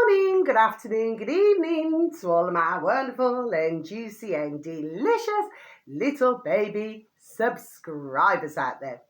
morning, good afternoon, good evening to all of my wonderful and juicy and delicious little baby subscribers out there.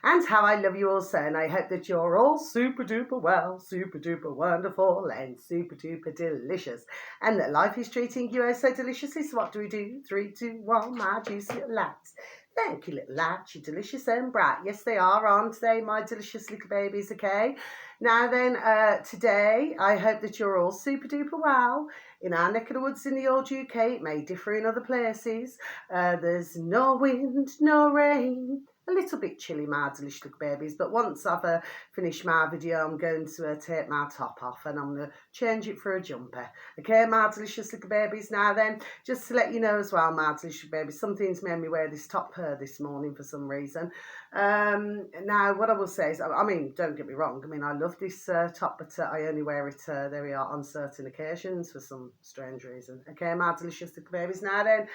And how I love you all so, and I hope that you're all super duper well, super duper wonderful, and super duper delicious, and that life is treating you oh so deliciously. So what do we do? 3, 2, 1, my juicy little lads. Thank you, little lads. You're delicious and bright. Yes, they are, aren't they, my delicious little babies? Okay. Now then, today I hope that you're all super duper well. In our neck of the woods in the old UK, it may differ in other places. There's no wind, no rain. A little bit chilly, my delicious little babies, but once I've finished my video, I'm going to take my top off and I'm going to change it for a jumper. Okay, my delicious little babies. Now then, just to let you know as well, my delicious babies, something's made me wear this top this morning for some reason. Now, what I will say is, I mean, don't get me wrong, I mean, I love this top, but I only wear it, there we are, on certain occasions for some strange reason. Okay, my delicious little babies. Now then,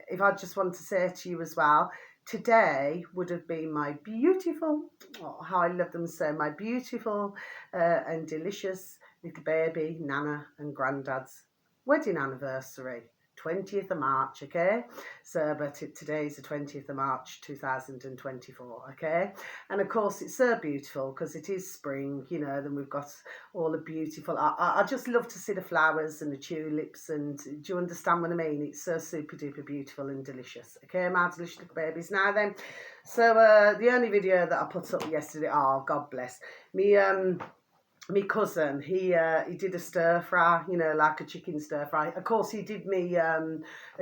if I just want to say to you as well, today would have been my beautiful, oh, how I love them so, my beautiful and delicious little baby Nana and Grandad's wedding anniversary. 20th of March, okay? So, but today is the 20th of March 2024, okay? And of course, it's so beautiful because it is spring, you know, then we've got all the beautiful, I just love to see the flowers and the tulips, and do you understand what I mean? It's so super duper beautiful and delicious, okay, my delicious little babies. Now then, so the only video that I put up yesterday, oh, God bless me, my cousin, he did a stir fry, you know, like a chicken stir fry. Of course, he did me a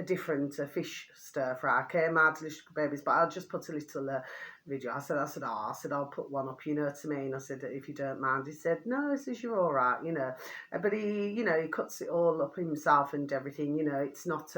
different fish stir fry, okay, my delicious babies, but I'll just put a little video. I said, I'll put one up, you know what I mean? I said, if you don't mind. He said, no, he says, you're all right, you know. But he, you know, he cuts it all up himself and everything, you know. It's not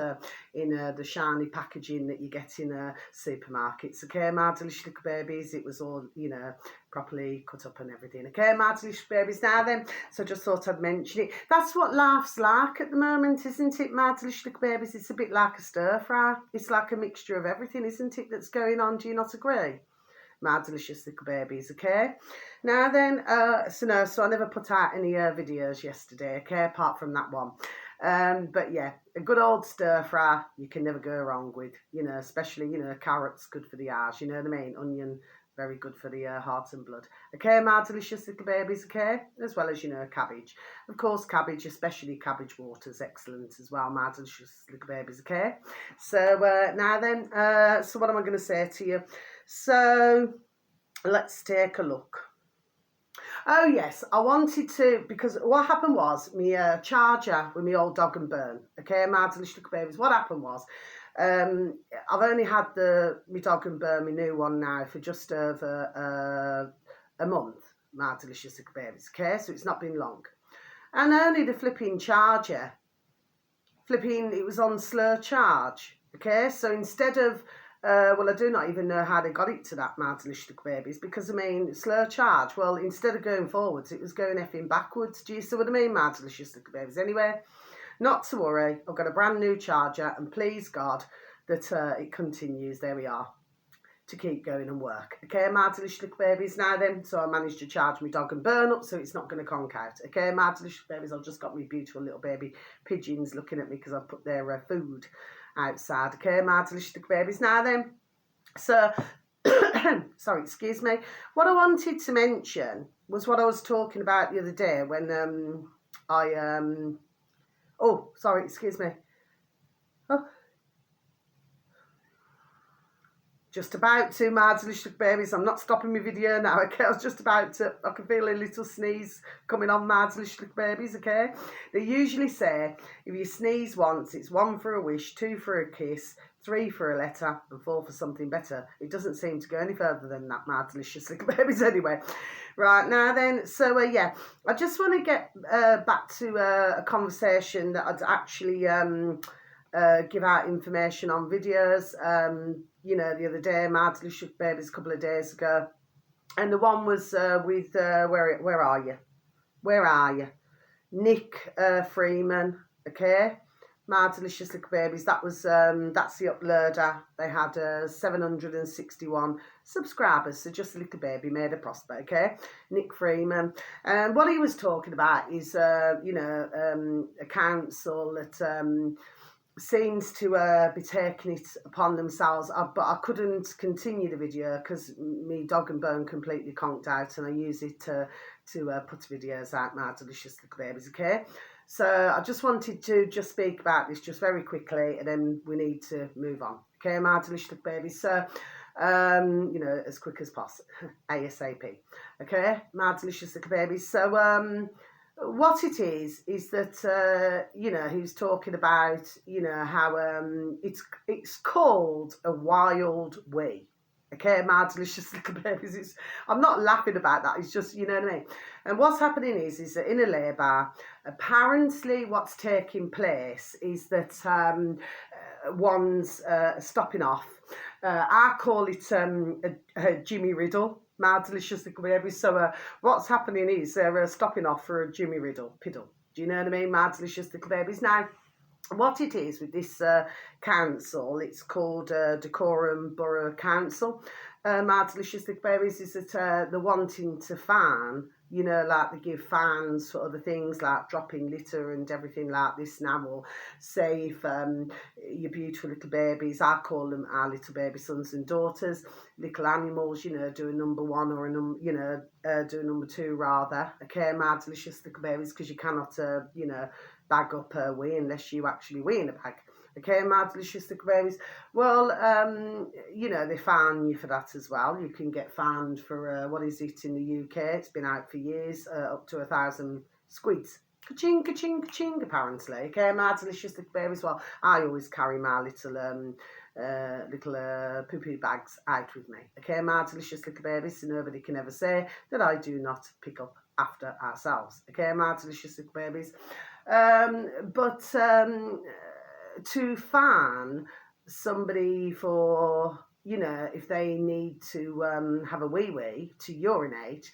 in the shiny packaging that you get in supermarkets, okay, my delicious little babies. It was all, you know, properly cut up and everything, okay, my delicious babies. Now then, so I just thought I'd mention it. That's what life's like at the moment, isn't it, my delicious little babies? It's a bit like a stir fry. It's like a mixture of everything, isn't it, that's going on? Do you not agree, my delicious little babies? Okay. Now then, so I never put out any videos yesterday, okay, apart from that one. But yeah, a good old stir fry you can never go wrong with, you know, especially, you know, carrots good for the eyes, you know what I mean, onion very good for the heart and blood, okay, my delicious little babies, okay, as well as, you know, cabbage, of course, cabbage, especially cabbage water, is excellent as well, my delicious little babies, okay. So now then, so what am I going to say to you? So let's take a look. Oh yes, I wanted to, because what happened was my charger with my old dog and burn, okay, my delicious little babies. What happened was, I've only had my dog and burn, my new one now, for just over a month, my delicious little babies, okay, so it's not been long. And only the flipping charger, it was on slow charge, okay, so instead of well, I do not even know how they got it to that, my delicious little babies, because, I mean, slow charge, well, instead of going forwards, it was going effing backwards. Do you see what I mean, my delicious little babies? Anyway, not to worry, I've got a brand new charger, and please God that it continues, there we are, to keep going and work. Okay, my delicious little babies. Now then, so I managed to charge my dog and burn up, so it's not going to conk out. Okay, my delicious babies, I've just got my beautiful little baby pigeons looking at me because I've put their food outside. Okay, my delicious little babies. Now then, so, sorry, excuse me. What I wanted to mention was what I was talking about the other day when oh, sorry, excuse me. Oh, just about to, my delicious babies. I'm not stopping my video now, okay? I was just about to, I can feel a little sneeze coming on, my delicious babies, okay? They usually say, if you sneeze once, it's 1 for a wish, 2 for a kiss, 3 for a letter, and 4 for something better. It doesn't seem to go any further than that, my delicious little babies, anyway. Right, now then, so yeah, I just want to get back to a conversation that I'd actually give out information on videos, you know, the other day, my delicious babies, a couple of days ago, and the one was with, where are you? Nick Freeman, okay, My Delicious Little Babies. That was that's the uploader. They had 761 subscribers. So just a little baby made a prosper. Okay, Nick Freeman. And what he was talking about is a council that seems to be taking it upon themselves, but I couldn't continue the video because me dog and bone completely conked out, and I use it to put videos out. My Delicious Little Babies. Okay, so I just wanted to just speak about this just very quickly, and then we need to move on. Okay, My Delicious Little Babies. So as quick as possible, ASAP. Okay, My Delicious Little Babies. So what it is that he was talking about how it's called a wild wee. Okay, My Delicious Little Babies. I'm not laughing about that. It's just, you know what I mean. And what's happening is that in a labour, apparently what's taking place is that one's stopping off. I call it a Jimmy Riddle. My Delicious Little Babies. So what's happening is they're stopping off for a Jimmy Riddle. Piddle. Do you know what I mean? My Delicious Little Babies. Now, what it is with this council, it's called Dacorum Borough Council. My Delicious Little Babies is that they're wanting to fan, like they give fans for other things like dropping litter and everything like this now, or say if your beautiful little babies, I call them our little baby sons and daughters, little animals, do a number one or do a number two rather. Okay, My Delicious Little Babies, because you cannot, bag up a wee unless you actually wee in a bag. Okay, My Delicious Little Babies. Well, they fine you for that as well. You can get fined for, what is it in the UK? It's been out for years, up to 1,000 squids. Ka-ching, ka-ching, ka-ching, apparently. Okay, My Delicious Little Babies. Well, I always carry my little poo-poo bags out with me. Okay, My Delicious Little Babies, so nobody can ever say that I do not pick up after ourselves. Okay, My Delicious Little Babies. To fan somebody for, if they need to have a wee-wee, to urinate,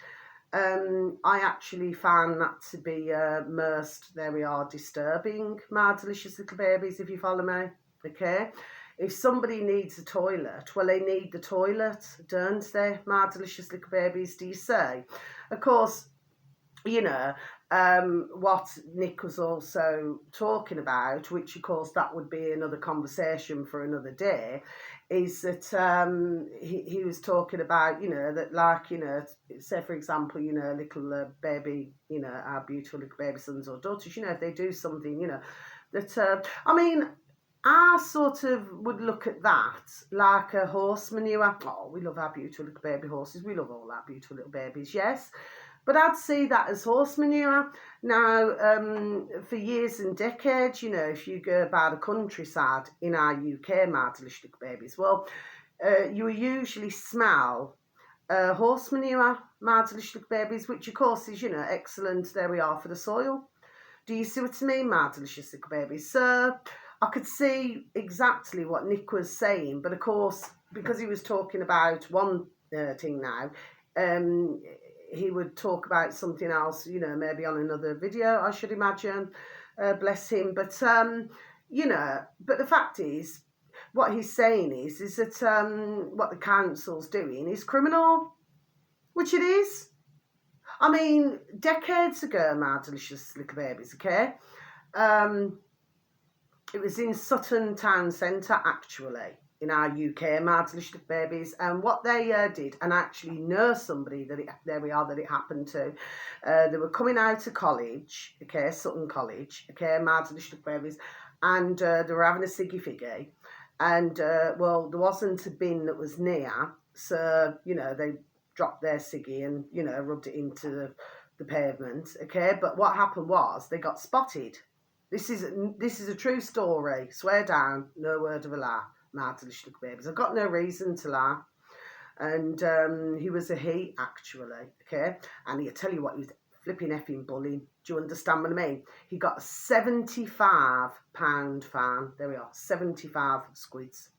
I actually found that to be most, there we are, disturbing, My Delicious Little Babies, if you follow me. Okay, if somebody needs a toilet, well, they need the toilet, don't they, My Delicious Little Babies, do you say? Of course, what Nick was also talking about, which of course that would be another conversation for another day, is that he was talking about, that like, say for example, little baby, our beautiful little baby sons or daughters, if they do something, that, I sort of would look at that like a horse manure. Oh, we love our beautiful little baby horses. We love all our beautiful little babies, yes. But I'd see that as horse manure. Now, for years and decades, if you go by the countryside in our UK, My Delicious Little Babies, well, you will usually smell horse manure, My Delicious Little Babies, which of course is, excellent, there we are, for the soil. Do you see what I mean, My Delicious Little Babies? So I could see exactly what Nick was saying, but of course, because he was talking about one thing now, he would talk about something else, maybe on another video, I should imagine, bless him. But, but the fact is, what he's saying is that what the council's doing is criminal, which it is. I mean, decades ago, My Delicious Little Babies, okay, it was in Sutton Town Centre, actually, in our UK, My Delicious Little Babies, and what they did, and I actually know somebody that it happened to. They were coming out of college, okay, Sutton College, okay, My Delicious Little Babies, and they were having a ciggy figgy, and well, there wasn't a bin that was near, so they dropped their ciggy and rubbed it into the pavement, okay. But what happened was they got spotted. This is a true story. Swear down, no word of a lie. My Delicious Little Babies. I've got no reason to lie. And he was a he, actually, okay? And he'll tell you what, he was flipping effing bullying. Do you understand what I mean? He got a £75 fine. There we are, 75 squids.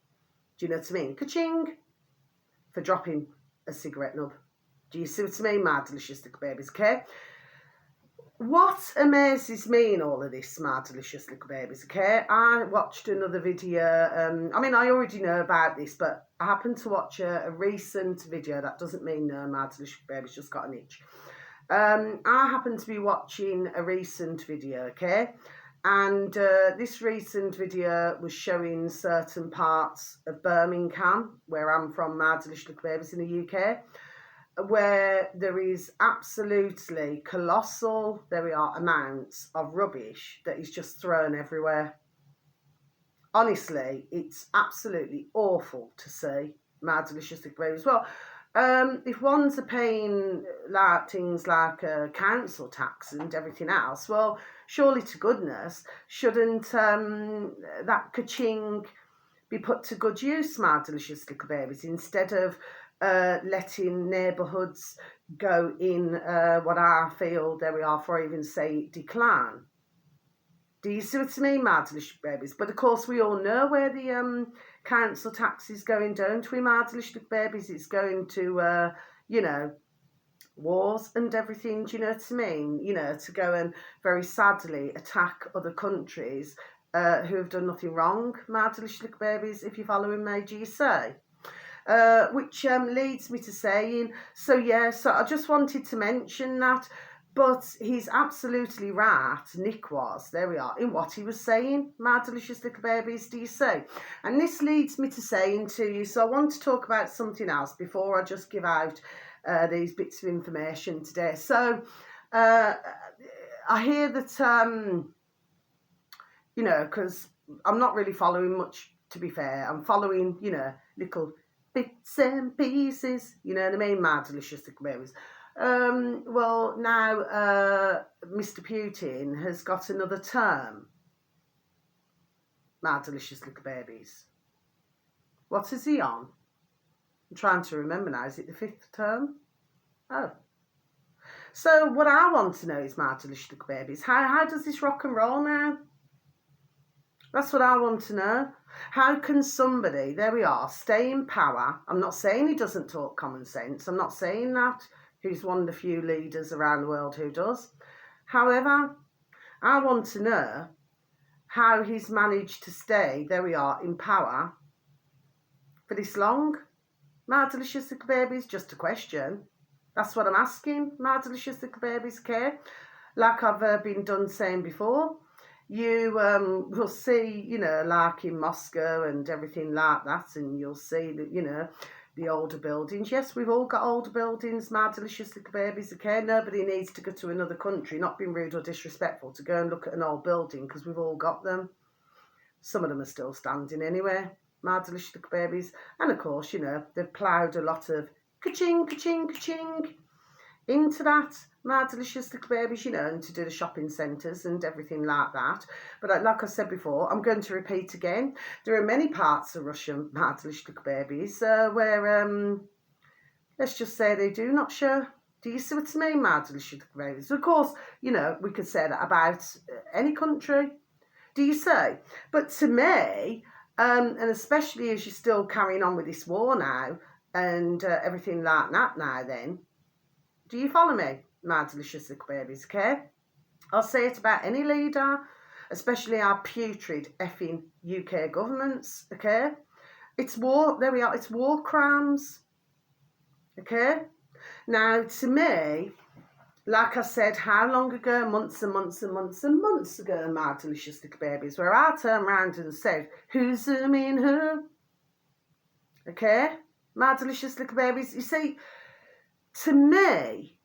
Do you know what I mean? Ka-ching! For dropping a cigarette nub. Do you see what I mean, My Delicious Little Babies, okay? what amazes me in all of this, my delicious little babies, okay? I watched another video. I mean, I already know about this, but I happened to watch a recent video. That doesn't mean no, my delicious babies just got an itch. I happened to be watching a recent video, okay? And this recent video was showing certain parts of Birmingham, where I'm from, my delicious little babies, in the UK, where there is absolutely colossal, there we are, amounts of rubbish that is just thrown everywhere. Honestly, it's absolutely awful to see, my delicious little babies. Well, if ones are paying like things like council tax and everything else, well, surely to goodness, shouldn't that ka-ching be put to good use, my delicious little babies, instead of letting neighbourhoods go in what I feel, there we are, for even say decline. Do you see what I mean, my delicious babies? But of course, we all know where the council tax is going, don't we, my delicious babies? It's going to, you know, wars and everything, do you know what I mean? You know, to go and very sadly attack other countries who have done nothing wrong, my delicious little babies, if you're following me, do you say? Which leads me to saying, so I just wanted to mention that. But he's absolutely right, Nick was, there we are, in what he was saying, my delicious little babies, do you see? And this leads me to saying to you, so I want to talk about something else before I just give out these bits of information today. So I hear that, you know, because I'm not really following much, to be fair. I'm following, you know, little bits and pieces, you know what I mean, my delicious little babies. Well, now Mr. Putin has got another term, my delicious little babies. What is he on? I'm trying to remember now. Is it the 5th term? Oh. So what I want to know is, my delicious little babies, how does this rock and roll now? That's what I want to know. How can somebody, there we are, stay in power? I'm not saying he doesn't talk common sense. I'm not saying that. He's one of the few leaders around the world who does. However, I want to know how he's managed to stay, there we are, in power for this long. My delicious little babies, just a question. That's what I'm asking, my delicious little babies, okay? Like I've been done saying before, you will see, you know, like in Moscow and everything like that, and you'll see that, you know, the older buildings. Yes, we've all got older buildings, my delicious little babies, okay? Nobody needs to go to another country, not being rude or disrespectful, to go and look at an old building, because we've all got them. Some of them are still standing anyway, my delicious little babies. And of course, you know, they've ploughed a lot of ka-ching, ka-ching, ka-ching into that, my delicious little babies, you know, and to do the shopping centres and everything like that. But like I said before, I'm going to repeat again. There are many parts of Russia, my delicious little babies, where, let's just say they do not show. Do you see what I mean, my delicious little babies? Of course, you know, we could say that about any country. Do you see? But to me, and especially as you're still carrying on with this war now and everything like that now then, do you follow me, my delicious little babies, okay? I'll say it about any leader, especially our putrid effing UK governments, okay? It's war, there we are, it's war crimes, okay? Now, to me, like I said, how long ago, months and months and months and months ago, my delicious little babies, where I turned around and said, who's zooming who? Okay? My delicious little babies, you see, to me,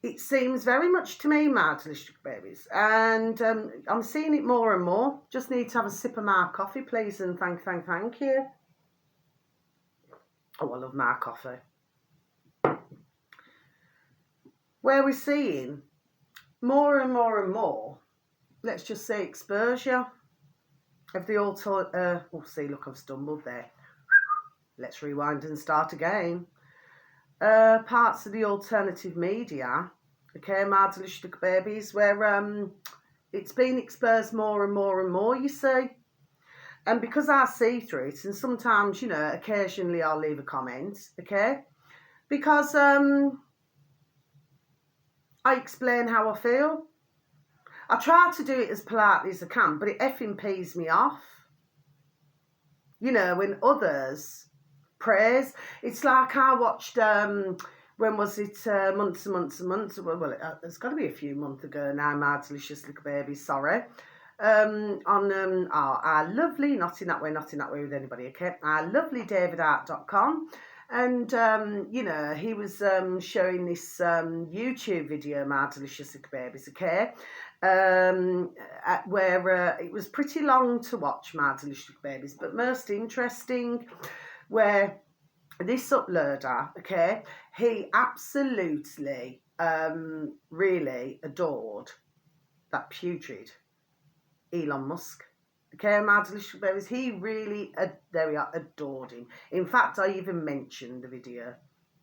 it seems very much to me, my delicious babies, and I'm seeing it more and more. Just need to have a sip of my coffee, please, and thank you. Oh, I love my coffee. Where we're seeing more and more and more, let's just say, exposure of the oh, see, look, I've stumbled there. Let's rewind and start again. Parts of the alternative media, okay, my delicious little babies, where it's been exposed more and more and more, you see. And because I see through it, and sometimes, you know, occasionally I'll leave a comment, okay, because I explain how I feel, I try to do it as politely as I can, but it effing pees me off. You know, when others praise, it's like I watched, when was it, months and months and months, well, it's got to be a few months ago now, My Delicious Little Baby, sorry, on our lovely, not in that way with anybody, okay, our lovely davidart.com. And, you know, he was showing this YouTube video, My Delicious Little Babies, okay, where it was pretty long to watch, My Delicious Little Babies, but most interesting, where this uploader, okay, he absolutely, really adored that putrid Elon Musk. Okay, My Delicious Babies, he really, there we are, adored him. In fact, I even mentioned the video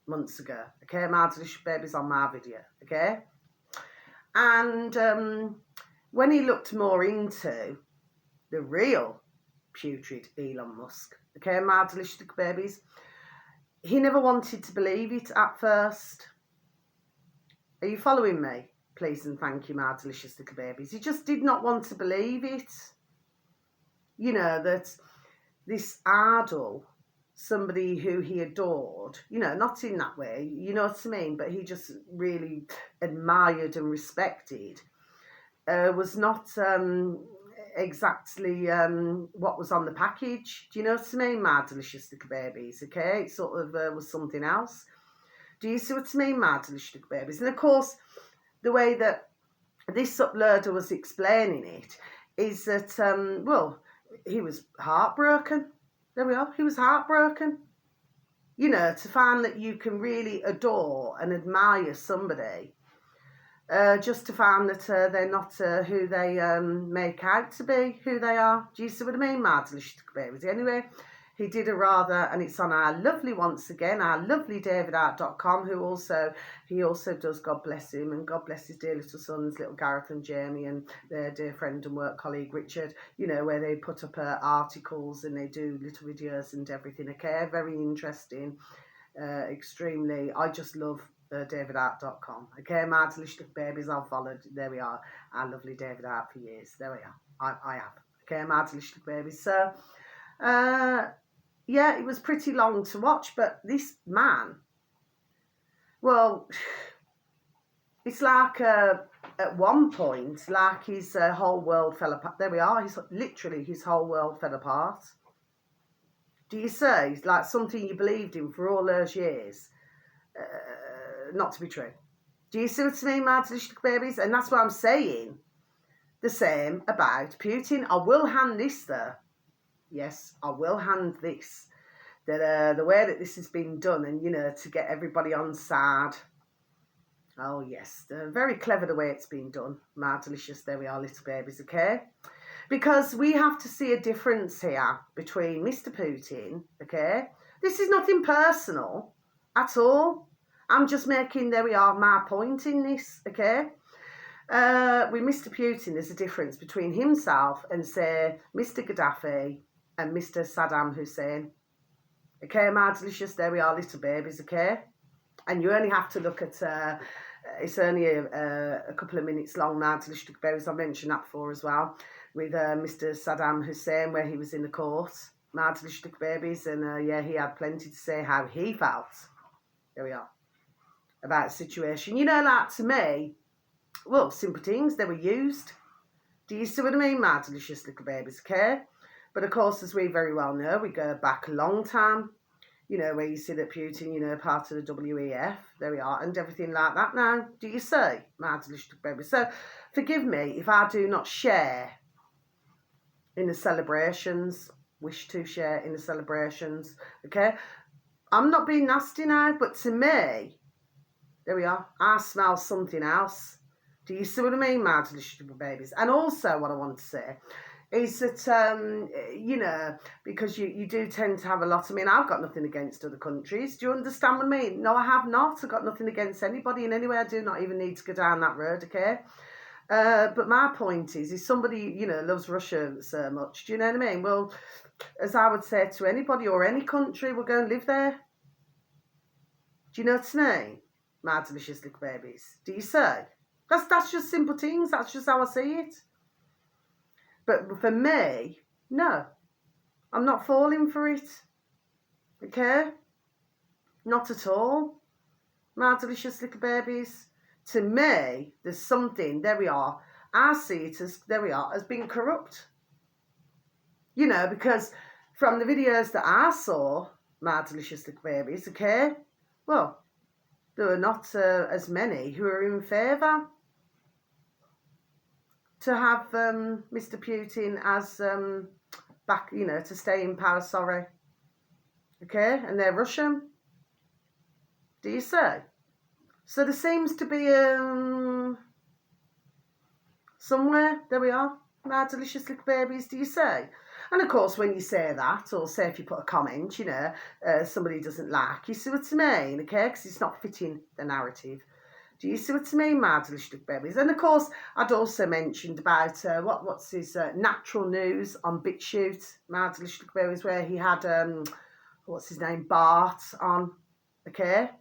months ago. Okay, My Delicious Babies on my video. Okay, and when he looked more into the real putrid Elon Musk, okay, My Delicious Babies, he never wanted to believe it at first. Are you following me? Please and thank you, My Delicious Little Babies. He just did not want to believe it. You know, that this idol, somebody who he adored, you know, not in that way, you know what I mean, but he just really admired and respected, was not exactly what was on the package. Do you know what I mean, My Delicious Little Babies? Okay, it sort of was something else. Do you see what I mean, My Delicious Little Babies? And of course, the way that this uploader was explaining it is that, well, he was heartbroken. There we are. He was heartbroken. You know, to find that you can really adore and admire somebody, just to find that they're not who they make out to be, who they are. Do you see what I mean, My Delicious Babies? Anyway, he did a rather, and it's on our lovely, once again, our lovely davidart.com, who he also does, God bless him, and God bless his dear little sons, little Gareth and Jamie, and their dear friend and work colleague Richard, you know, where they put up articles and they do little videos and everything, okay, very interesting, extremely, I just love davidart.com, okay, My Delicious Babies, I've followed, there we are, our lovely David Art for years, there we are, I have, okay, My Delicious Babies, so, yeah, it was pretty long to watch, but this man, well, it's like at one point, like his whole world fell apart. There we are, literally his whole world fell apart. Do you see? It's like something you believed in for all those years, not to be true. Do you see what I mean, My Delicious Babies? And that's what I'm saying. The same about Putin. I will hand this though. Yes, I will hand this. That the way that this has been done, and you know, to get everybody on side. Oh yes, very clever the way it's been done. My Delicious, there we are, little babies, okay? Because we have to see a difference here between Mr. Putin, okay? This is nothing personal at all. I'm just making, there we are, my point in this, okay? With Mr. Putin, there's a difference between himself and, say, Mr. Gaddafi and Mr. Saddam Hussein. Okay, My Delicious, there we are, little babies, okay? And you only have to look at, it's only a couple of minutes long, My Delicious Babies, I've mentioned that before as well, with Mr. Saddam Hussein, where he was in the court, My Delicious Babies, and yeah, he had plenty to say how he felt, there we are, about the situation. You know, like, to me, well, simple things, they were used. Do you see what I mean, My Delicious Little Babies, okay? But of course, as we very well know, we go back a long time, you know, where you see that Putin, you know, part of the WEF, there we are, and everything like that now. Do you see, My Delicious Babies? So, forgive me if I do not share in the celebrations, wish to share in the celebrations, okay? I'm not being nasty now, but to me, there we are, I smell something else. Do you see what I mean, My Delicious Babies? And also what I want to say is that, you know, because you do tend to have a lot, I mean, I've got nothing against other countries. Do you understand what I mean? No, I have not. I've got nothing against anybody in any way. I do not even need to go down that road, okay? But my point is somebody, you know, loves Russia so much, do you know what I mean? Well, as I would say to anybody or any country, we'll go and live there. Do you know what I mean? My Delicious Little Babies. Do you say? That's just simple things. That's just how I see it. But for me, no, I'm not falling for it. Okay? Not at all. My delicious little babies. To me, there's something, there we are. I see it as, there we are, as being corrupt. You know, because from the videos that I saw, my delicious little babies, okay, well, there were not as many who are in favour to have Mr. Putin as back, you know, to stay in power, sorry. Okay, and they're Russian. Do you say? So there seems to be somewhere, there we are, my delicious little babies, do you say? And of course, when you say that, or say if you put a comment, you know, somebody doesn't like, you see what I mean, okay? Because it's not fitting the narrative. Do you see what I mean, my delicious little babies? And of course, I'd also mentioned about, what's his, Natural News on BitChute, my delicious little babies, where he had, what's his name, Bart on, okay?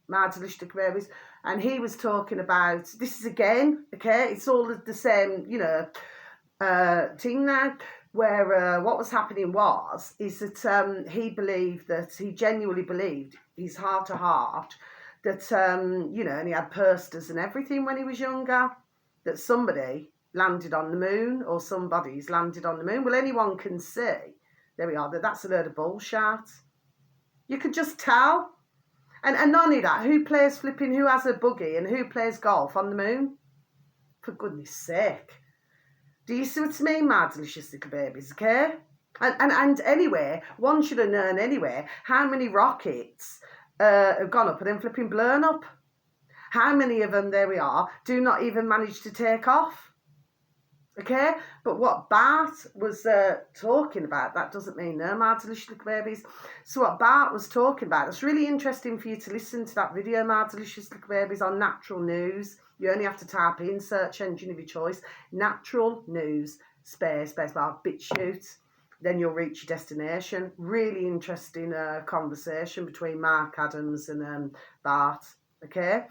My delicious little babies. And he was talking about, this is again, okay, it's all the same, you know, thing now, where what was happening is that he believed that, he genuinely believed, his heart to heart, that, you know, and he had posters and everything when he was younger, that somebody landed on the moon, or somebody's landed on the moon. Well, anyone can see, there we are, that's a load of bullshit. You could just tell. And not only that, who plays flipping, who has a buggy and who plays golf on the moon? For goodness sake. Do you see what I mean, my delicious little babies, okay? And anyway, one should have known anyway how many rockets have gone up and then flipping blown up. How many of them, there we are, do not even manage to take off. Okay, but what Bart was talking about, that doesn't mean no, my delicious little babies. So what Bart was talking about, it's really interesting for you to listen to that video, my delicious little babies, on Natural News. You only have to type in search engine of your choice, Natural News, space bar, BitChute. Then you'll reach your destination. Really interesting conversation between Mark Adams and Bart, okay?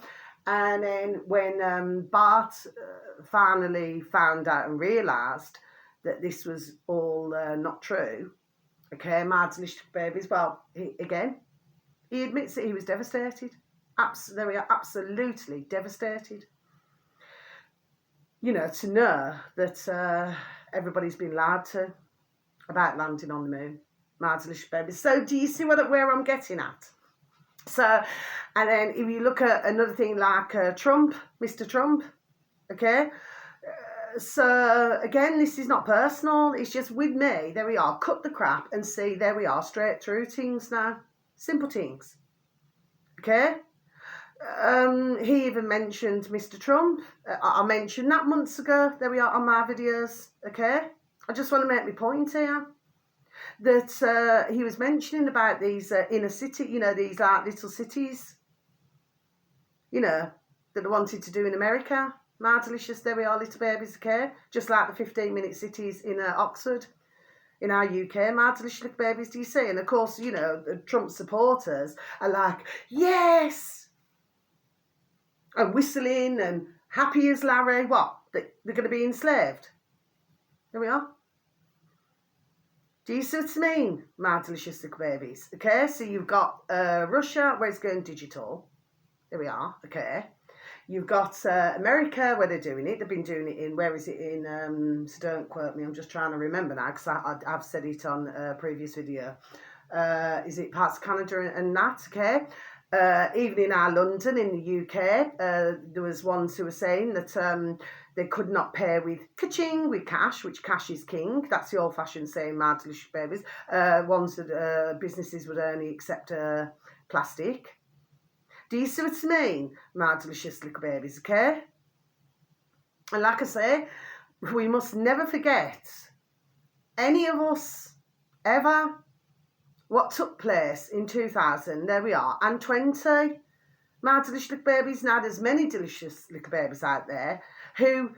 And then when Bart finally found out and realised that this was all not true, okay, my delicious babies, well, he admits that he was devastated. There we are, absolutely devastated. You know, to know that everybody's been lied to about landing on the moon, my delicious babies. So do you see where I'm getting at? So, and then if you look at another thing like Trump, Mr. Trump, okay? So, again, this is not personal. It's just with me, there we are, cut the crap and see, there we are, straight through things now. Simple things, okay? He even mentioned Mr. Trump. I mentioned that months ago, there we are, on my videos, okay? I just want to make my point here. That he was mentioning about these inner city, you know, these like little cities, you know, that they wanted to do in America. My delicious, there we are, little babies, okay? Just like the 15-minute cities in Oxford, in our UK, my delicious little babies, do you see? And of course, you know, the Trump supporters are like, yes! And whistling and happy as Larry. What? They're going to be enslaved. There we are. Do you see what I mean, my delicious little babies? Okay, so you've got Russia, where it's going digital. There we are, okay. You've got America, where they're doing it. They've been doing it in, where is it in, so don't quote me, I'm just trying to remember now, because I've said it on a previous video. Is it parts of Canada and that, okay? Even in our London, in the UK, there was ones who were saying that they could not pay with ka-ching, with cash, which cash is king. That's the old-fashioned saying, my delicious babies. Ones that businesses would only accept plastic. Do you see what I mean, my delicious little babies, okay? And like I say, we must never forget, any of us, ever, what took place in 2000, there we are, and 20. My delicious little babies, now there's many delicious little babies out there who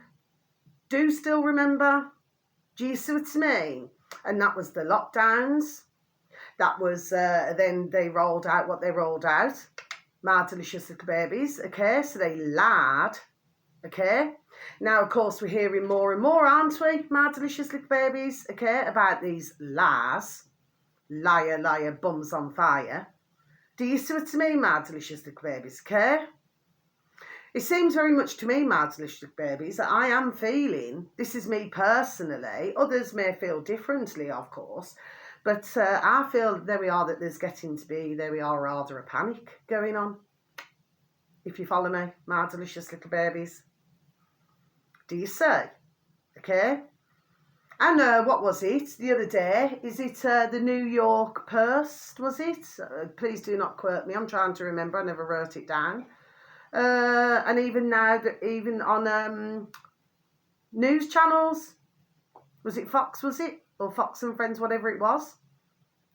do still remember. Do you see what I mean? And that was the lockdowns. That was, then they rolled out what they rolled out. My delicious little babies, okay? So they lied, okay? Now, of course, we're hearing more and more, aren't we, my delicious little babies, okay, about these lies. Liar, liar, bums on fire. Do you see what I mean, my delicious little babies, okay? It seems very much to me, my delicious little babies, that I am feeling, this is me personally, others may feel differently, of course, but I feel, there we are, that there's getting to be, there we are, rather a panic going on. If you follow me, my delicious little babies. Do you see? Okay. And what was it the other day? Is it the New York Post, was it? Please do not quote me. I'm trying to remember. I never wrote it down. And even now, even on news channels, was it Fox, was it? Or Fox and Friends, whatever it was.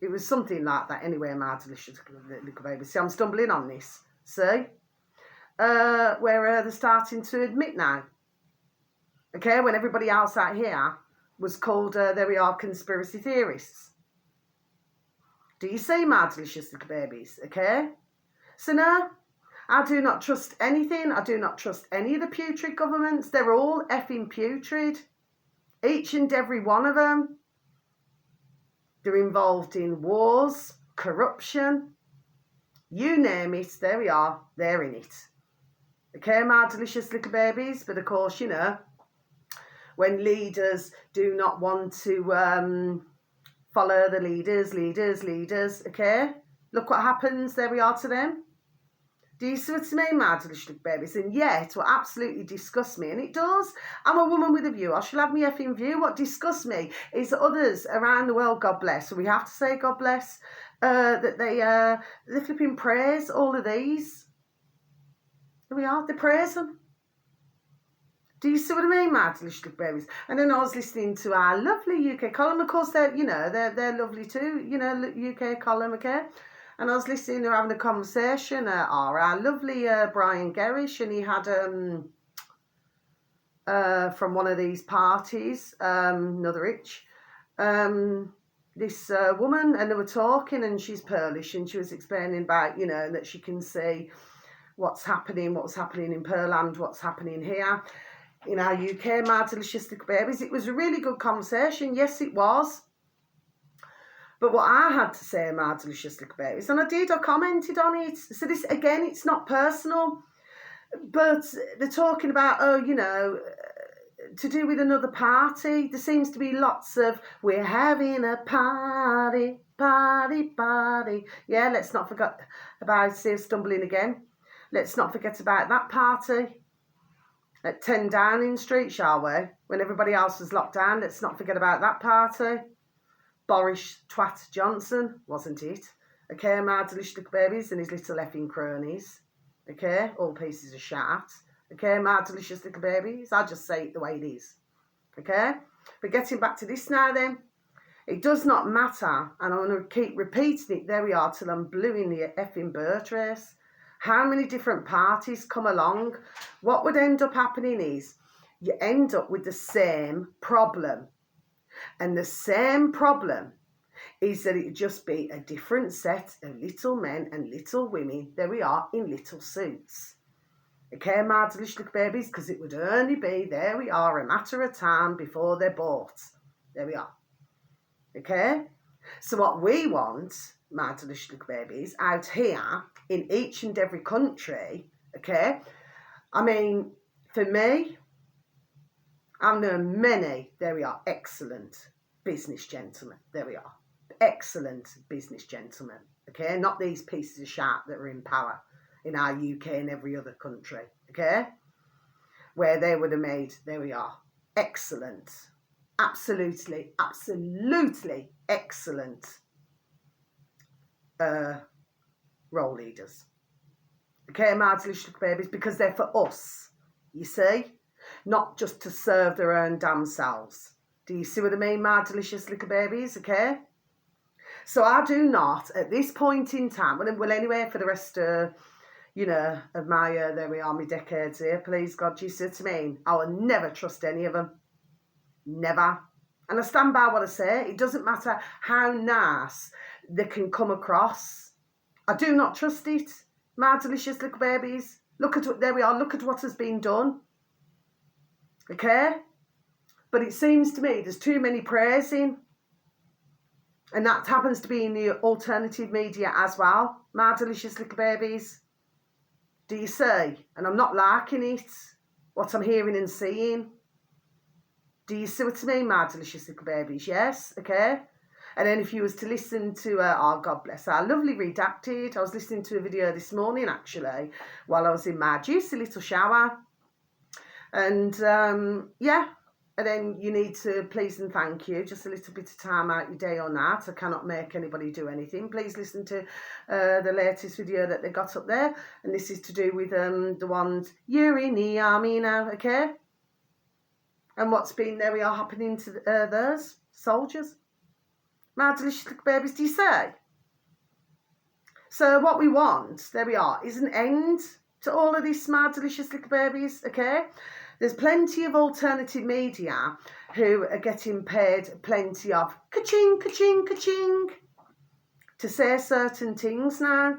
It was something like that. Anyway, my delicious little baby. See, I'm stumbling on this. See? Where they're starting to admit now. Okay, when everybody else out here was called, there we are, conspiracy theorists. Do you see, my delicious little babies? Okay? So no, I do not trust anything. I do not trust any of the putrid governments. They're all effing putrid. Each and every one of them. They're involved in wars, corruption. You name it, there we are, they're in it. Okay, my delicious little babies? But of course, you know, when leaders do not want to follow the leaders, okay? Look what happens, there we are to them. Do you see what I mean, my delicious little babies? And yet, what absolutely disgusts me, and it does, I'm a woman with a view, I shall have my effing view. What disgusts me is that others around the world, God bless, so we have to say God bless, that they flipping praise all of these. Here we are, they praise them. Do you see what I mean, my delicious little babies? And then I was listening to our lovely UK column. Of course, they're, you know, they're lovely too, you know, UK column, okay? And I was listening, they're having a conversation, our lovely Brian Gerrish, and he had from one of these parties, Northwich, this woman, and they were talking, and she's Polish, and she was explaining about, you know, that she can see what's happening in Pearland, what's happening here in our UK, my delicious little babies. It was a really good conversation, yes it was. But what I had to say, my delicious little babies, and I commented on it. So this, again, it's not personal, but they're talking about, oh, you know, to do with another party. There seems to be lots of, we're having a party. Yeah, let's not forget about, see, stumbling again. Let's not forget about that party at 10 Downing Street, shall we? When everybody else was locked down, let's not forget about that party. Boris Twat Johnson, wasn't it? Okay, my delicious little babies and his little effing cronies. Okay, all pieces of shit. Okay, my delicious little babies. I just say it the way it is. Okay, but getting back to this now then. It does not matter, and I'm going to keep repeating it, there we are, till I'm blue in the effing bird race. How many different parties come along? What would end up happening is, you end up with the same problem. And the same problem is that it'd just be a different set of little men and little women, there we are, in little suits. Okay, my delicious little babies, because it would only be, there we are, a matter of time before they're bought. There we are. Okay? So what we want, my delicious little babies, out here, in each and every country, okay? I mean, for me, I know many, there we are, excellent business gentlemen. There we are. Excellent business gentlemen. Okay? Not these pieces of shit that are in power in our UK and every other country. Okay? Where they would have made, there we are, excellent. Absolutely excellent role leaders. Okay, my delicious little babies, because they're for us, you see? Not just to serve their own damn selves. Do you see what I mean, my delicious little babies, okay? So I do not, at this point in time, well anyway, for the rest, you know, of my, there we are, my decades here, please God, you see what I mean? I will never trust any of them. Never. And I stand by what I say. It doesn't matter how nice they can come across. I do not trust it. My delicious little babies. Look at what, there we are, look at what has been done. okay? But it seems to me there's too many prayers in. And that happens to be in the alternative media as well. My delicious little babies. Do you see? And I'm not liking it, what I'm hearing and seeing. Do you see what I mean, my delicious little babies? Yes, okay? And then if you was to listen to, oh, God bless her, lovely redacted. I was listening to a video this morning, actually, while I was in my juicy little shower. And, yeah. And then you need to please and thank you, just a little bit of time out your day on that. I cannot make anybody do anything. Please listen to the latest video that they got up there. And this is to do with the ones, you're in the army now, okay? And what's been, there we are, happening to those soldiers. My delicious little babies, do you say? So what we want, there we are, is an end to all of this, my delicious little babies, okay? There's plenty of alternative media who are getting paid plenty of ka-ching, ka-ching, ka-ching to say certain things now.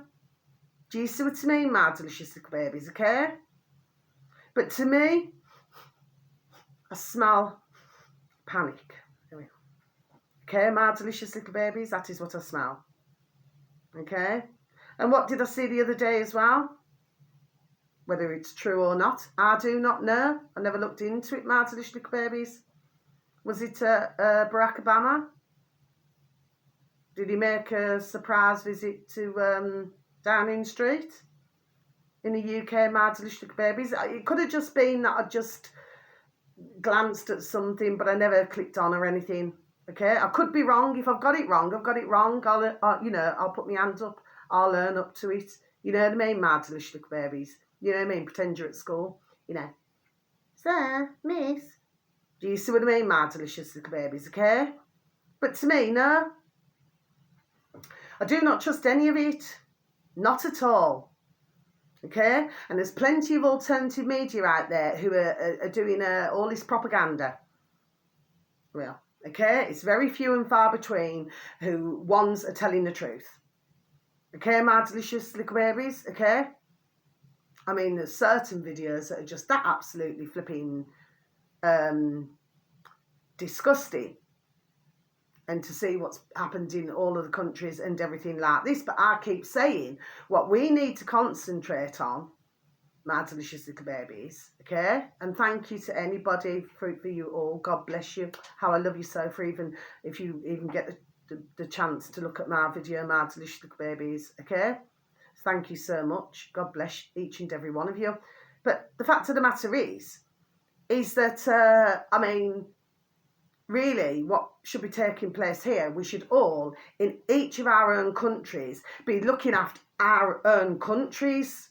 Do you see what I mean, my delicious little babies, okay? But to me, I smell panic. There we go. Okay, my delicious little babies, that is what I smell. Okay? And what did I see the other day as well? Whether it's true or not, I do not know. I never looked into it, my delicious little babies. Was it Barack Obama? Did he make a surprise visit to Downing Street in the UK, my delicious little babies? It could have just been that I just glanced at something, but I never clicked on or anything. Okay, I could be wrong. If I've got it wrong, I've got it wrong. I'll put my hand up. I'll learn up to it. You know what I mean, my delicious little babies. You know what I mean? Pretend you're at school. You know. Sir, miss. Do you see what I mean, my delicious little babies, okay? But to me, no. I do not trust any of it. Not at all. Okay? And there's plenty of alternative media out there who are doing all this propaganda. Well, okay? It's very few and far between who ones are telling the truth. Okay, my delicious little babies, okay? I mean, there's certain videos that are just that absolutely flipping disgusting. And to see what's happened in all of the countries and everything like this. But I keep saying what we need to concentrate on, my delicious little babies, okay? And thank you to anybody for you all. God bless you. How I love you so for even, if you even get the chance to look at my video, my delicious little babies, okay? Thank you so much. God bless each and every one of you. But the fact of the matter is that, I mean, really what should be taking place here, we should all, in each of our own countries, be looking after our own countries.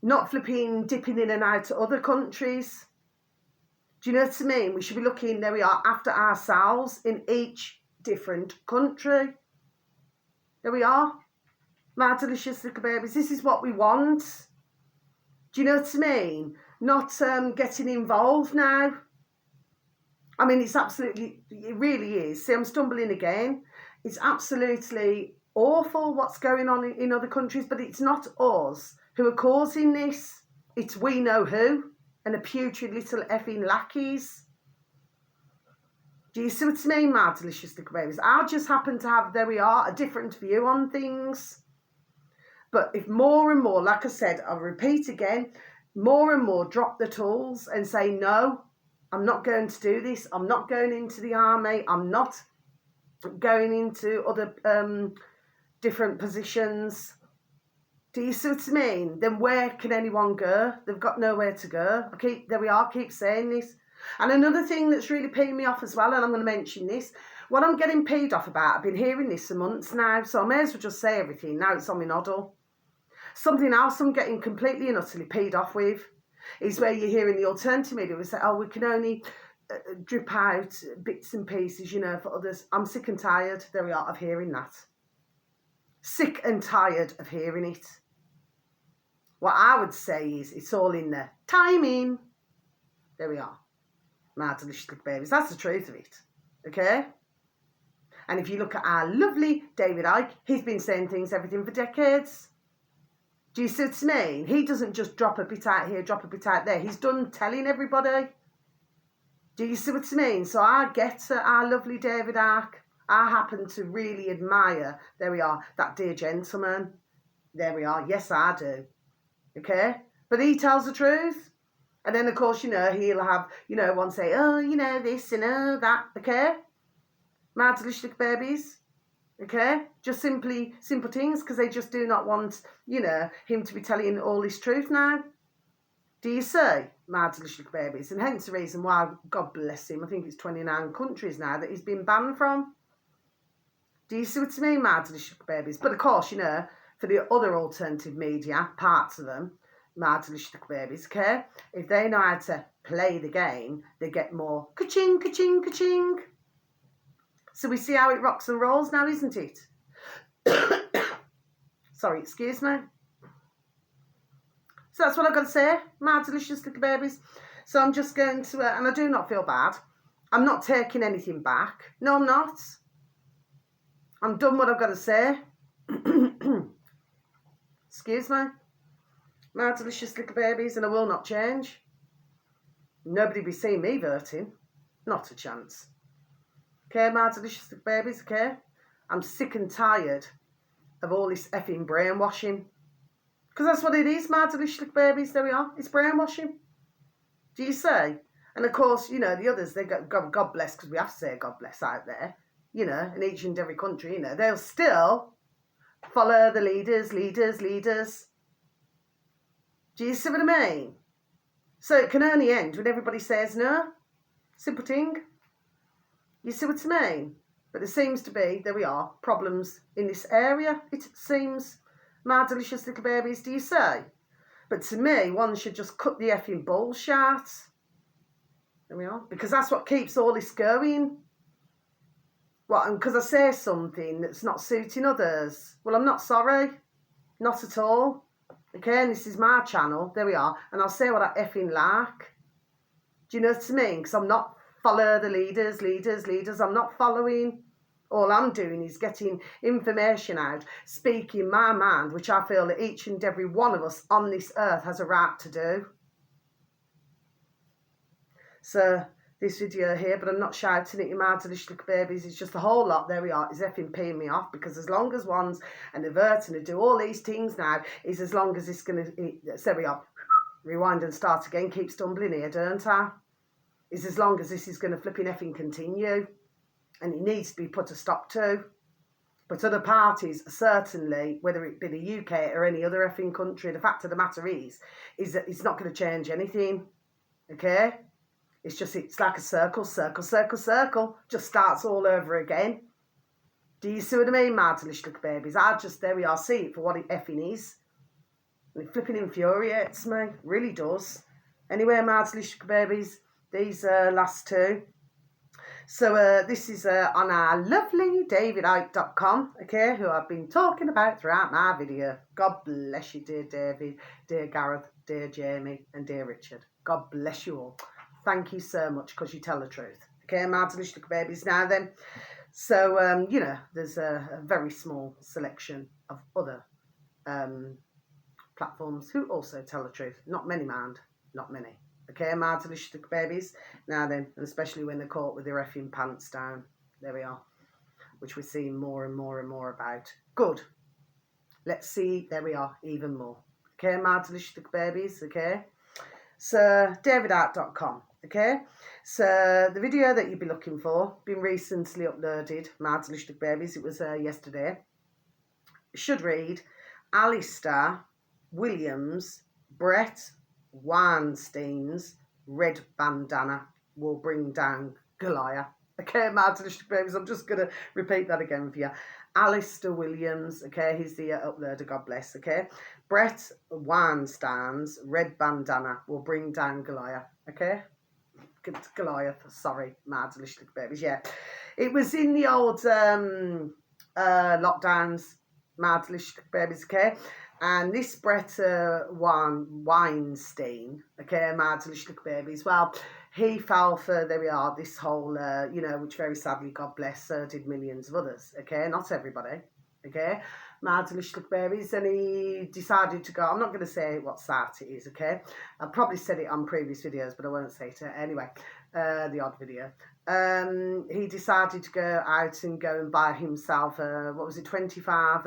Not flipping, dipping in and out to other countries. Do you know what I mean? We should be looking, there we are, after ourselves in each different country. There we are. My delicious little babies, this is what we want. Do you know what I mean? Not getting involved now. I mean, it's absolutely, it really is. See, I'm stumbling again. It's absolutely awful what's going on in other countries, but it's not us who are causing this. It's we know who, and the putrid little effing lackeys. Do you see what I mean, my delicious little babies? I just happen to have, there we are, a different view on things. But if more and more, like I said, I'll repeat again, more and more drop the tools and say, no, I'm not going to do this. I'm not going into the army. I'm not going into other different positions. Do you see what I mean? Then where can anyone go? They've got nowhere to go. There we are, keep saying this. And another thing that's really peeing me off as well, and I'm going to mention this, what I'm getting peed off about, I've been hearing this for months now, so I may as well just say everything. Now it's on my noddle. Something else I'm getting completely and utterly peed off with is where you're hearing the alternative media we say, oh, we can only drip out bits and pieces, you know, for others. I'm sick and tired, there we are, of hearing that. Sick and tired of hearing it. What I would say is it's all in the timing. There we are. My delicious little babies. That's the truth of it. Okay? And if you look at our lovely David Icke, he's been saying things, everything for decades. Do you see what I mean? He doesn't just drop a bit out here, drop a bit out there. He's done telling everybody. Do you see what I mean? So I get our lovely David Icke. I happen to really admire, there we are, that dear gentleman. There we are. Yes, I do. Okay? But he tells the truth. And then, of course, you know, he'll have, you know, one say, oh, you know, this and oh, that. Okay? My delicious babies. Okay? Just simple things, because they just do not want, you know, him to be telling all this truth now. Do you see? My delicious babies. And hence the reason why, God bless him, I think it's 29 countries now that he's been banned from. Do you see what I mean, my delicious babies? But of course, you know, for the other alternative media, parts of them, my delicious babies, okay? If they know how to play the game, they get more ka-ching, ka-ching, ka-ching. So we see how it rocks and rolls now, isn't it? Sorry, excuse me. So that's what I've got to say, my delicious little babies. So I'm just going to, and I do not feel bad. I'm not taking anything back. No, I'm not. I'm done what I've got to say. Excuse me. My delicious little babies, and I will not change. Nobody be seeing me voting. Not a chance. Okay, my delicious little babies, okay? I'm sick and tired of all this effing brainwashing. Because that's what it is, my delicious little babies. There we are. It's brainwashing. Do you see? And of course, you know, the others, they got God bless, because we have to say God bless out there. You know, in each and every country, you know, they'll still follow the leaders. Do you see what I mean? So it can only end when everybody says no. Simple thing. You see what I mean? But there seems to be, there we are, problems in this area, it seems. My delicious little babies, do you say? But to me, one should just cut the effing bullshit. There we are. Because that's what keeps all this going. What, and because I say something that's not suiting others? Well, I'm not sorry. Not at all. Okay, and this is my channel. There we are. And I'll say what I effing like. Do you know what I mean? Because I'm not follow the leaders. I'm not following. All I'm doing is getting information out, speaking my mind, which I feel that each and every one of us on this earth has a right to do. So this video here, but I'm not shouting at you, my delicious little babies. It's just a whole lot. There we are. It's effing peeing me off, because as long as one's and averting to do all these things now, is as long as it's going to, there we are, rewind and start again, keep stumbling here, don't I? Is as long as this is going to flipping effing continue, and it needs to be put a stop to. But other parties, certainly, whether it be the UK or any other effing country, the fact of the matter is that it's not going to change anything, okay? It's like a circle, just starts all over again. Do you see what I mean, my delicious little babies? There we are, see it for what it effing is. And it flipping infuriates me, really does. Anyway, my delicious little babies, these last two. So this is on our lovely davidicke.com, okay, who I've been talking about throughout my video. God bless you, dear David, dear Gareth, dear Jamie, and dear Richard. God bless you all. Thank you so much, because you tell the truth. Okay, my delicious little babies. Now then, so, you know, there's a very small selection of other platforms who also tell the truth. Not many, mind. Not many. Okay, my delicious little babies. Now then, and especially when they're caught with their effing pants down. There we are. Which we're seeing more and more about. Good. Let's see, there we are, even more. Okay, my delicious little babies, okay. So, davidicke.com, okay. So, the video that you'd be looking for, been recently uploaded, my delicious little babies, it was yesterday. It should read, Alistair Williams, Brett Weinstein's red bandana will bring down Goliath. Okay, my delicious babies, I'm just going to repeat that again for you. Alistair Williams, okay, he's the uploader, God bless, okay. Brett Weinstein's red bandana will bring down Goliath, okay. Goliath, sorry, my delicious babies, yeah. It was in the old lockdowns, my delicious babies, okay. And this Brett Weinstein, okay, my delicious little babies, well, he fell for, there we are, this whole, you know, which very sadly, God bless, did millions of others, okay, not everybody, okay, my delicious little babies, and he decided to go. I'm not going to say what site it is, okay? I've probably said it on previous videos, but I won't say it anyway. The odd video. He decided to go out and go and buy himself, what was it, 25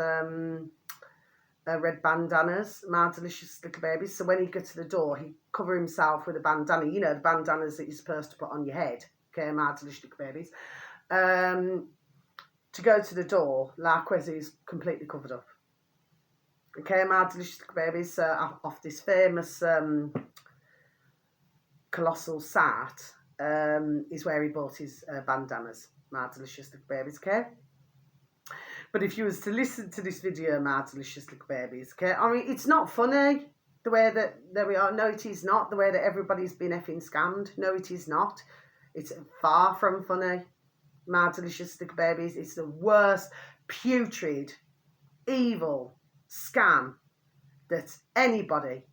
red bandanas, my delicious little babies. So when he got to the door, he cover himself with a bandana. You know, the bandanas that you're supposed to put on your head, okay, my delicious little babies. To go to the door, Larquez is completely covered up. Okay, my delicious little babies, off this famous colossal site, is where he bought his bandanas, my delicious little babies, okay? But if you was to listen to this video, my delicious little babies, okay? I mean, it's not funny, the way that, there we are, no it is not, the way that everybody's been effing scammed, no it is not. It's far from funny, my delicious little babies. It's the worst, putrid, evil scam that anybody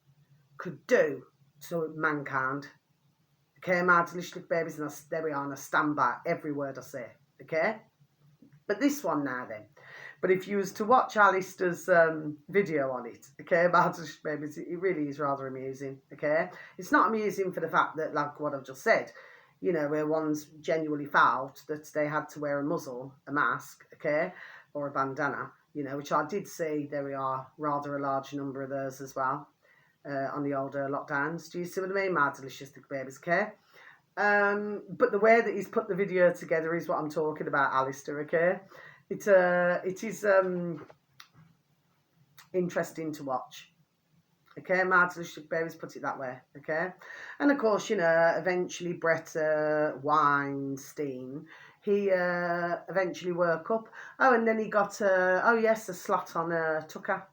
could do to mankind. Okay, my delicious little babies, and there we are, and I stand by every word I say, okay? But this one now then. But if you was to watch Alistair's video on it, okay, my delicious babies, it really is rather amusing, okay? It's not amusing for the fact that, like what I've just said, you know, where one's genuinely felt that they had to wear a muzzle, a mask, okay, or a bandana, you know, which I did see, there we are, rather a large number of those as well, on the older lockdowns. Do you see what I mean, my delicious little babies, okay? But the way that he's put the video together is what I'm talking about, Alistair, okay? It is interesting to watch. Okay, my delicious babies, put it that way, okay? And of course, you know, eventually Brett Weinstein, he eventually woke up. Oh, and then he got, oh yes, a slot on Tucker.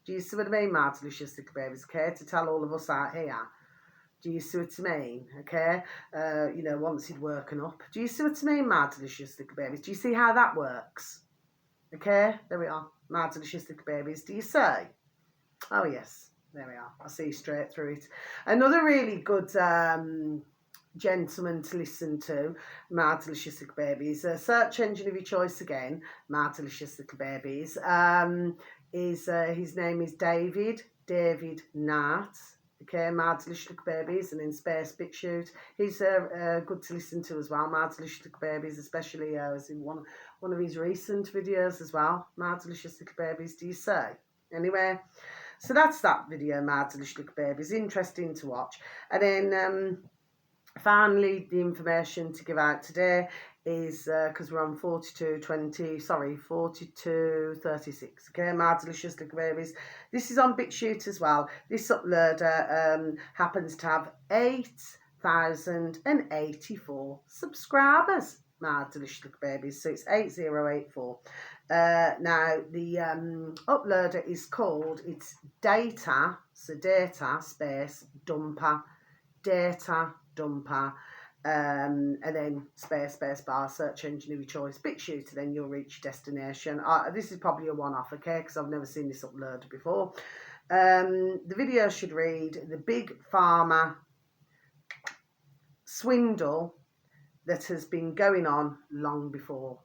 Do you see what I mean, my delicious little babies, okay? To tell all of us out here. Do you see what I mean, okay? You know, once he'd woken up. Do you see what I mean, my delicious little babies? Do you see how that works? Okay, there we are, my delicious little babies. Do you see? Oh, yes, there we are. I see straight through it. Another really good gentleman to listen to, my delicious little babies, search engine of your choice again, my delicious little babies, is his name is David Nart. Okay, my delicious little babies, and in Space BitChute. He's good to listen to as well, my delicious little babies, especially as in one of his recent videos as well, my delicious little babies. Do you say? Anyway, so that's that video, my delicious little babies. Interesting to watch. And then finally, the information to give out today is, because we're on 4236, okay, my delicious little babies. This is on BitChute as well. This uploader happens to have 8,084 subscribers, my delicious little babies, so it's 8084. Now, the uploader is called, it's Data, so Data space Dumper, Data Dumper, and then space bar, search engine of your choice, BitChute, and then you'll reach destination. This is probably a one-off, okay, because I've never seen this uploaded before. The video should read, the big pharma swindle that has been going on long before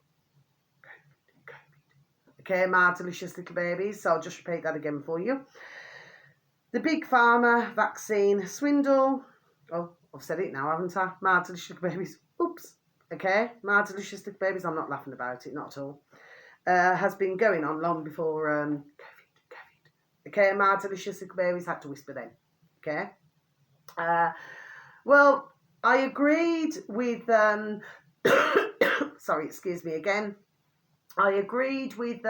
COVID. Okay, my delicious little babies, so I'll just repeat that again for you. The big pharma vaccine swindle, oh, I've said it now, haven't I? My delicious little babies. Oops. Okay, my delicious little babies. I'm not laughing about it, not at all. Has been going on long before COVID. Okay, my delicious little babies. Had to whisper then. Okay. Well, I agreed with. Sorry, excuse me again. I agreed with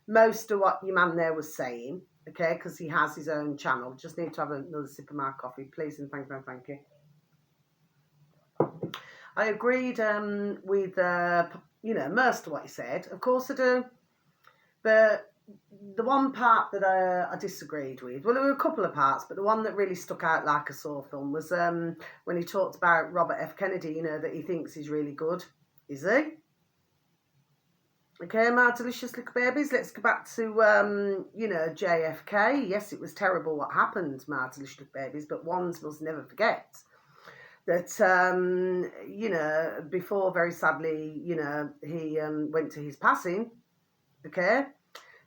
most of what your man there was saying. Okay, because he has his own channel. Just need to have another sip of my coffee, please, and thank you. I agreed with, you know, most of what he said. Of course I do. But the one part that I disagreed with, well, there were a couple of parts, but the one that really stuck out like a sore thumb was when he talked about Robert F. Kennedy, you know, that he thinks he's really good. Is he? Okay, my delicious little babies, let's go back to, you know, JFK. Yes, it was terrible what happened, my delicious little babies, but ones must never forget that, you know, before, very sadly, you know, he went to his passing, okay?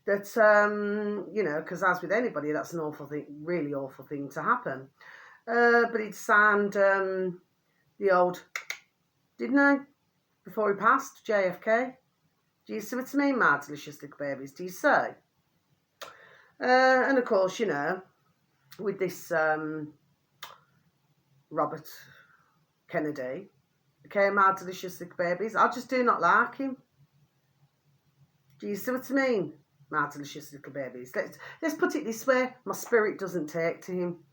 that, you know, because as with anybody, that's an awful thing, really awful thing to happen. But he'd signed the old, didn't he, before he passed, JFK. Do you see what I mean, my delicious little babies? Do you say? And of course, you know, with this Robert Kennedy, okay, my delicious little babies, I just do not like him. Do you see what I mean, my delicious little babies? Let's put it this way, my spirit doesn't take to him.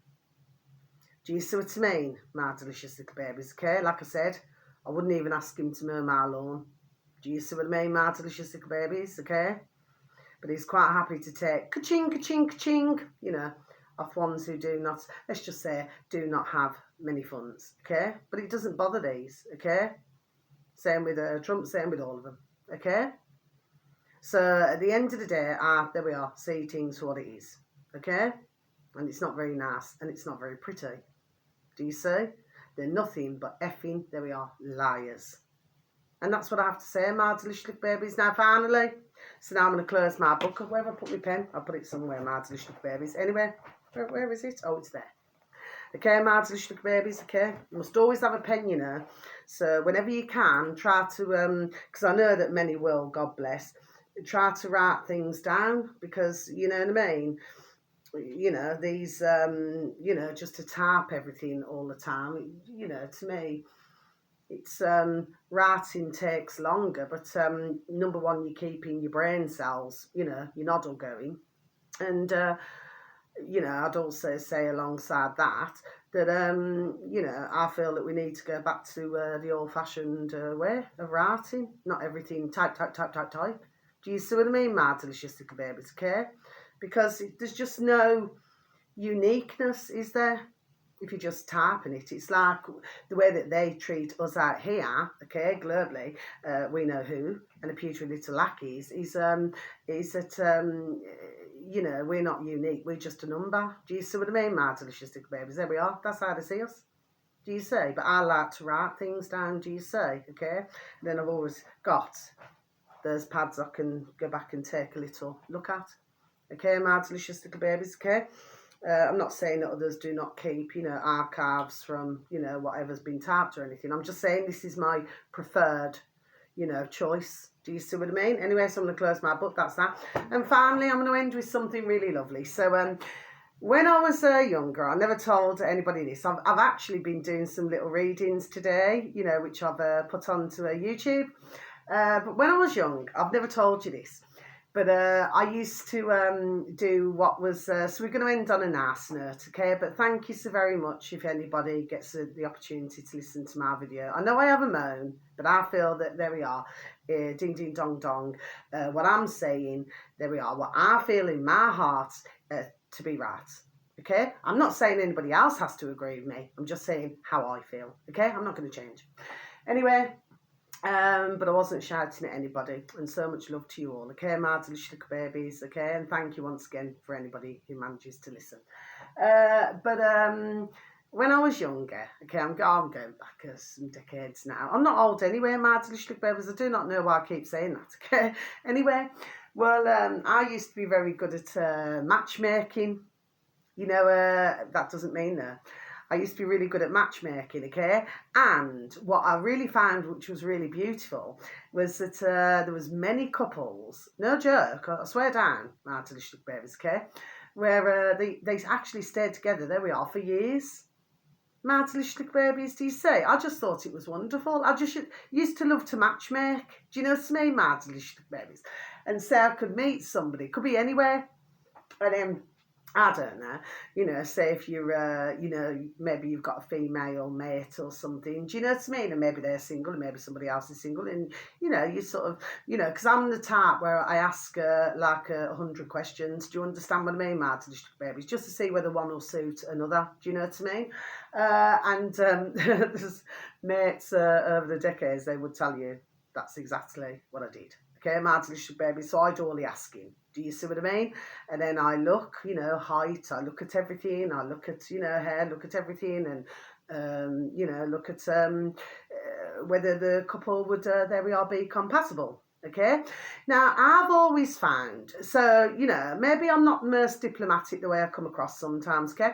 Do you see what I mean, my delicious little babies, okay? Like I said, I wouldn't even ask him to mow my lawn. Do you see what I mean, my delicious little babies, okay? But he's quite happy to take ka-ching, ka-ching, ka-ching, you know, off ones who do not, let's just say, do not have many funds, okay? But it doesn't bother these, okay? Same with Trump, same with all of them, okay? So at the end of the day, there we are, see things for what it is, okay? And it's not very nice and it's not very pretty. Do you see? They're nothing but effing, there we are, liars. And that's what I have to say, my delicious little babies. Now, finally, so now I'm going to close my book. Where have I put my pen? I'll put it somewhere, my delicious little babies. Anyway, where is it? Oh, it's there. Okay, my delicious little babies, okay? You must always have a pen, you know. So whenever you can, try to, because I know that many will, God bless, try to write things down because, you know what I mean? You know, these, you know, just to type everything all the time, you know, to me, it's writing takes longer, but number one, you're keeping your brain cells, you know, your noddle going. And, you know, I'd also say alongside that, you know, I feel that we need to go back to the old-fashioned way of writing, not everything type. Do you see what I mean, my delicious little babies, okay? Because there's just no uniqueness, is there? If you're just typing it, it's like the way that they treat us out here, okay, globally, we know who, and the putrid little lackeys, is that, you know, we're not unique, we're just a number. Do you see what I mean, my delicious little babies? There we are, that's how they see us. Do you see? But I like to write things down, do you see, okay? And then I've always got those pads I can go back and take a little look at. Okay, my delicious little babies, okay? I'm not saying that others do not keep, you know, archives from, you know, whatever's been typed or anything. I'm just saying this is my preferred, you know, choice. Do you see what I mean? Anyway, so I'm going to close my book, that's that. And finally, I'm going to end with something really lovely. So when I was younger, I never told anybody this. I've actually been doing some little readings today, you know, which I've put onto YouTube. But when I was young, I've never told you this. But I used to do what was, so we're going to end on a nice note, okay? But thank you so very much if anybody gets the opportunity to listen to my video. I know I have a moan, but I feel that there we are, ding, ding, dong, dong. What I'm saying, there we are, what I feel in my heart to be right, okay? I'm not saying anybody else has to agree with me. I'm just saying how I feel, okay? I'm not going to change. Anyway, but I wasn't shouting at anybody, and so much love to you all, okay, my delicious little babies, okay, and thank you once again for anybody who manages to listen. But when I was younger, okay, I'm going back some decades now. I'm not old anyway, my delicious little babies. I do not know why I keep saying that, okay. Anyway, well, I used to be very good at matchmaking. You know, that doesn't mean that. I used to be really good at matchmaking, okay? And what I really found, which was really beautiful, was that there was many couples, no joke, I swear down, my delicious babies, okay? Where they actually stayed together, there we are, for years. My delicious babies, do you say? I just thought it was wonderful. I just used to love to matchmake. Do you know what I mean, my delicious babies? And say I could meet somebody, could be anywhere, and then I don't know, you know, say if you're, you know, maybe you've got a female mate or something, do you know what I mean? And maybe they're single and maybe somebody else is single and, you know, you sort of, you know, because I'm the type where I ask like 100 questions. Do you understand what I mean, my delicious babies? Just to see whether one will suit another. Do you know what I mean? And there's mates over the decades, they would tell you that's exactly what I did. Okay, my delicious babies. So I do all the asking. Do you see what I mean? And then I look, you know, height, I look at everything, I look at, you know, hair, look at everything, and, you know, look at whether the couple would, there we are, be compatible. Okay, now I've always found, so you know, maybe I'm not the most diplomatic the way I come across sometimes, okay,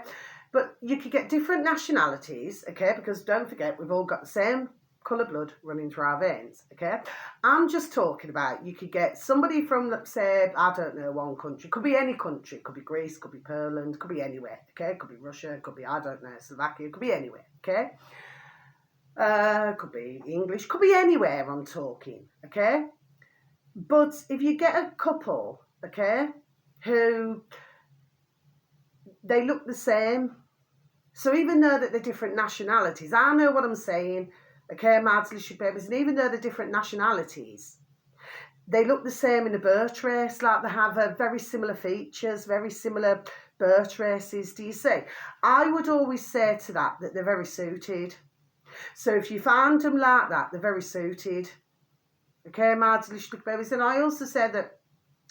but you could get different nationalities, okay, because don't forget we've all got the same colour blood running through our veins, okay. I'm just talking about you could get somebody from, let's say, I don't know, one country, could be any country, could be Greece, could be Poland, could be anywhere, okay, could be Russia, could be, I don't know, Slovakia, could be anywhere, okay. Could be English, could be anywhere I'm talking, okay. But if you get a couple, okay, who they look the same, so even though that they're different nationalities, I know what I'm saying, okay, Madslish babies, and even though they're different nationalities, they look the same in a birth race, like they have very similar features, very similar birth races, do you see? I would always say to that they're very suited. So if you find them like that, they're very suited. Okay, Madslish babies. And I also said that,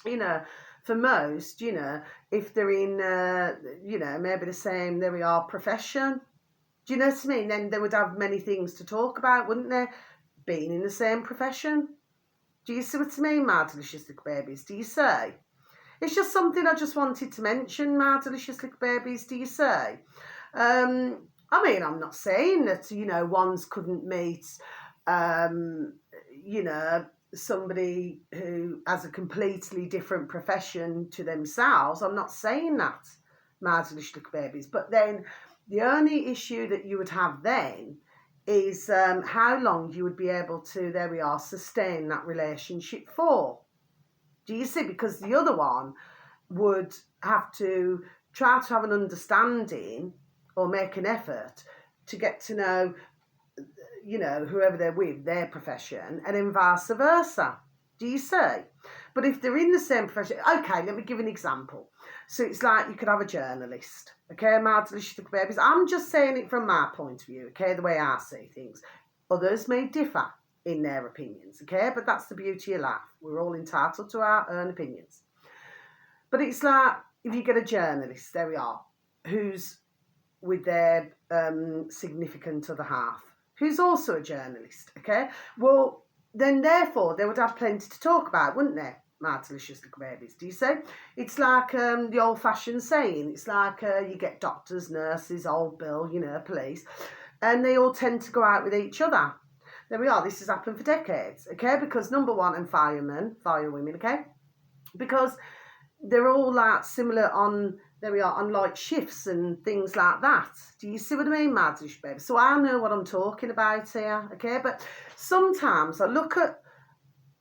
you know, for most, you know, if they're in, you know, maybe the same, there we are, profession, do you know what I mean? Then they would have many things to talk about, wouldn't they? Being in the same profession. Do you see what I mean, my delicious little babies? Do you say? It's just something I just wanted to mention, my delicious little babies. Do you say? I mean, I'm not saying that, you know, ones couldn't meet, you know, somebody who has a completely different profession to themselves. I'm not saying that, my delicious little babies. But then the only issue that you would have then is how long you would be able to, there we are, sustain that relationship for. Do you see? Because the other one would have to try to have an understanding or make an effort to get to know, you know, whoever they're with, their profession, and then vice versa. Do you see? But if they're in the same profession, okay, let me give an example. So it's like you could have a journalist, okay, my delicious little babies. I'm just saying it from my point of view, okay, the way I see things. Others may differ in their opinions, okay, but that's the beauty of life. We're all entitled to our own opinions. But it's like if you get a journalist, there we are, who's with their significant other half, who's also a journalist, okay? Well, then therefore they would have plenty to talk about, wouldn't they? My delicious little babies, do you say? It's like the old-fashioned saying. It's like you get doctors, nurses, old Bill, you know, police, and they all tend to go out with each other. There we are. This has happened for decades, okay? Because number one, and firemen, firewomen, okay? Because they're all like similar on, there we are, on like shifts and things like that. Do you see what I mean, Maddish baby? So I know what I'm talking about here, okay? But sometimes I look at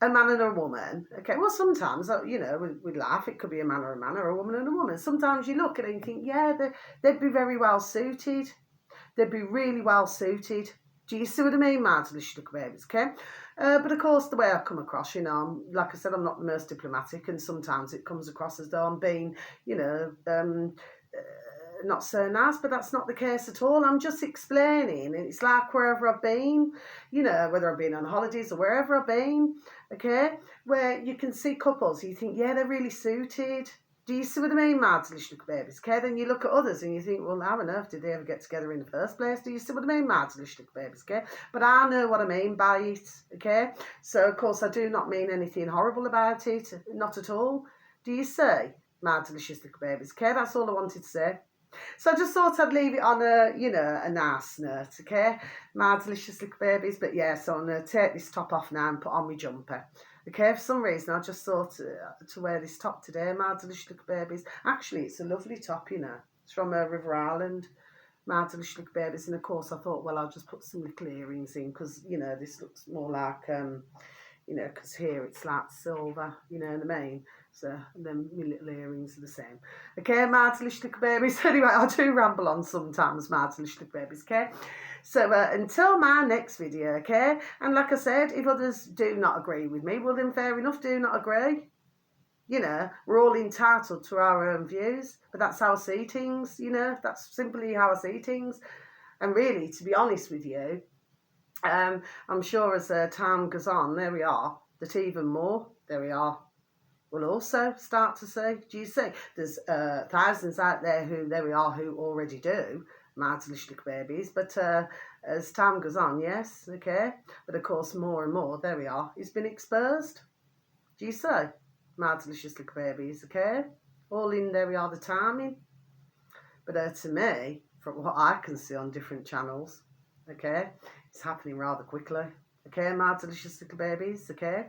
a man and a woman, okay? Well, sometimes, you know, we laugh. It could be a man or a man, or a woman and a woman. Sometimes you look at it and think, yeah, they'd be very well suited. They'd be really well suited. Do you see what I mean, Maddish little babies, okay? But of course, the way I come across, you know, like I said, I'm not the most diplomatic, and sometimes it comes across as though I'm being, you know, not so nice, but that's not the case at all. I'm just explaining, and it's like wherever I've been, you know, whether I've been on holidays or wherever I've been, okay, where you can see couples, you think, yeah, they're really suited. Do you see what I mean, my delicious little babies? Okay, then you look at others and you think, well, how on earth did they ever get together in the first place? Do you see what I mean, my delicious little babies? Okay, but I know what I mean by it. Okay, so of course I do not mean anything horrible about it, not at all. Do you see, my delicious little babies? Okay, that's all I wanted to say. So I just thought I'd leave it on a, you know, a nice note, okay? My delicious little babies. But yeah, so I'm going to take this top off now and put on my jumper. Okay, for some reason I just thought to wear this top today, my delicious little babies. Actually, it's a lovely top, you know. It's from River Island, my delicious little babies. And of course I thought, well, I'll just put some little earrings in because, you know, this looks more like, you know, because here it's like silver, you know what I mean? So then my little earrings are the same. Okay, my delicious little babies. Anyway, I do ramble on sometimes, my delicious little babies, okay? So until my next video, okay? And like I said, if others do not agree with me, well then fair enough, do not agree. You know, we're all entitled to our own views, but that's how I see things, you know? That's simply how I see things. And really, to be honest with you, I'm sure as time goes on, there we are, that even more, there we are, will also start to see. Do you see? There's thousands out there who, there we are, who already do, my delicious little babies. But as time goes on, yes, okay. But of course, more and more, there we are, it's been exposed. Do you see? My delicious little babies, okay? All in there we are, the timing. But to me, from what I can see on different channels, okay, it's happening rather quickly. Okay, my delicious little babies, okay?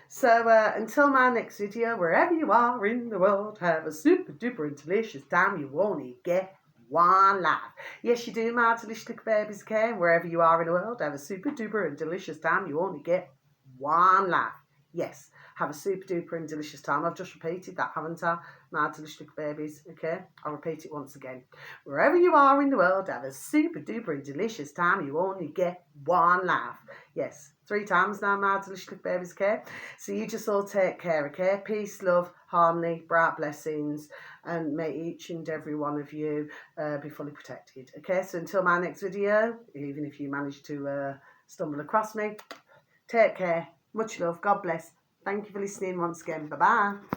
So until my next video, wherever you are in the world, have a super duper and delicious time. You only get one life. Yes, you do, my delicious little babies, okay? Wherever you are in the world, have a super duper and delicious time. You only get one life. Yes, have a super duper and delicious time. I've just repeated that, haven't I? My delicious little babies, okay? I'll repeat it once again. Wherever you are in the world, have a super duper and delicious time. You only get one life. Yes, 3 times now, my delicious little babies, okay? So you just all take care, okay? Peace, love, harmony, bright blessings, and may each and every one of you be fully protected, okay? So until my next video, even if you manage to stumble across me, take care. Much love. God bless. Thank you for listening once again. Bye-bye.